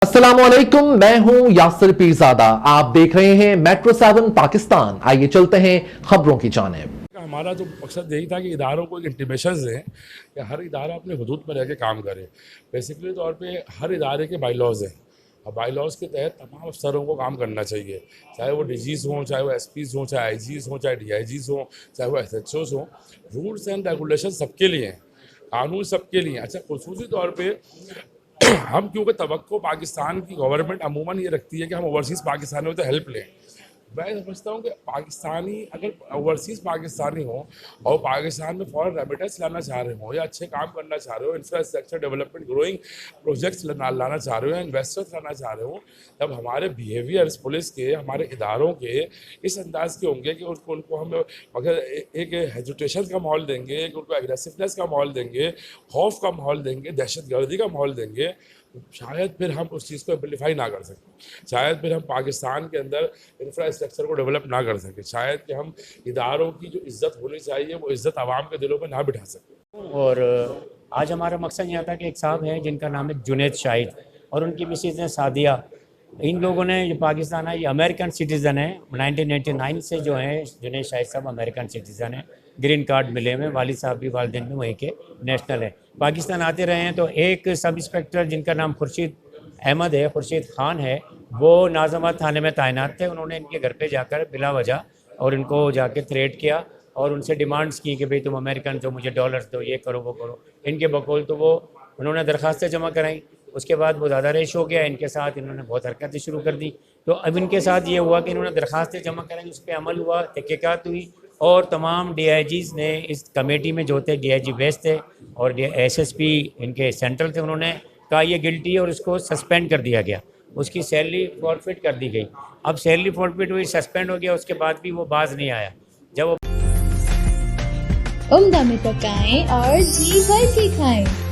अस्सलामुअलैकुम, मैं हूं यासिर पीरजादा। आप देख रहे हैं मेट्रो 7 पाकिस्तान। आइए चलते हैं खबरों की जानिब। हमारा जो मकसद यही था कि इदारों को इंटीमेशंस दें कि हर इदारा अपने हदूद पर रह के काम करे। बेसिकली तौर पे हर इदारे के बाई लॉज हैं और बाई लॉज के तहत तमाम अफसरों को काम करना चाहिए, चाहे वो डीजीज़ हों, चाहे वो एसपीज़ हों, चाहे आईजीज़ हों, चाहे डीआईजीज़ हों, चाहे वो एसएचओज़ हों। रूल्स एंड रेगुलेशन सबके लिए हैं, कानून सबके लिए। अच्छा, खुसूसी तौर पे हम क्योंकि तवक्को पाकिस्तान की गवर्नमेंट अमूमन ये रखती है कि हम ओवरसीज़ पाकिस्तानियों से हेल्प लें। मैं समझता हूँ कि पाकिस्तानी अगर ओवरसीज़ पाकिस्तानी हो और पाकिस्तान में फॉरेन रेमिटेंस लाना चाह रहे हो या अच्छे काम करना चाह रहे हो, इंफ्रास्ट्रक्चर डेवलपमेंट ग्रोइंग प्रोजेक्ट्स लाना चाह रहे हो या इन्वेस्टर्स लाना चाह रहे हो, तब हमारे बिहेवियर्स पुलिस के, हमारे इदारों के इस अंदाज के होंगे कि उनको हम अगर एक हेजिटेशन का माहौल देंगे, एक उनको एग्रेसिवनेस का माहौल देंगे, खौफ का माहौल देंगे, दहशतगर्दी का माहौल देंगे, शायद फिर हम उस चीज़ को एम्पलीफाई ना कर सकें, शायद फिर हम पाकिस्तान के अंदर इंफ्रास्ट्रक्चर को डेवलप ना कर सकें, शायद कि हम इदारों की जो इज़्ज़त होनी चाहिए वो इज़्ज़त आवाम के दिलों में ना बिठा सकें। और आज हमारा मकसद यह था कि एक साहब हैं जिनका नाम है जुनैद शाहिद और उनकी मिसेज हैं सादिया। इन लोगों ने जो पाकिस्तान है, ये अमेरिकन सिटीज़न है। 1999 से जो हैं जुनैद शाहिद साहब अमेरिकन सिटीज़न हैं, ग्रीन कार्ड मिले हुए। वालिद साहब भी वालिदैन भी वहीं के नेशनल हैं। पाकिस्तान आते रहे हैं। तो एक सब इंस्पेक्टर जिनका नाम खुर्शीद अहमद है, खुर्शीद खान है, वो नाज़ाबाद थाने में तैनात थे। उन्होंने इनके घर पे जाकर बिला वजह और इनको जाके थ्रेट किया और उनसे डिमांड्स की कि भाई तुम अमेरिकन तो मुझे डॉलर्स दो, ये करो वो करो। इनके बकौल तो वो उन्होंने दरख्वास्तें जमा कराई। उसके बाद वो ज़्यादा रेश हो गया इनके साथ, इन्होंने बहुत हरकतें शुरू कर दी। तो अब इनके साथ ये हुआ कि इन्होंने दरख्वास्तें जमा कराई, उस पर अमल हुआ, तहकीकात हुई और तमाम DIGs ने इस कमेटी में जो थे DIG वेस्ट थे और SSP इनके सेंट्रल थे, उन्होंने कहा ये गिल्टी है और इसको सस्पेंड कर दिया गया। उसकी सैलरी फॉरफिट कर दी गई। अब सैलरी फॉरफिट हुई, सस्पेंड हो गया, उसके बाद भी वो बाज नहीं आया। जब वो उम्दा में पकाएं और जी भर के खाएं।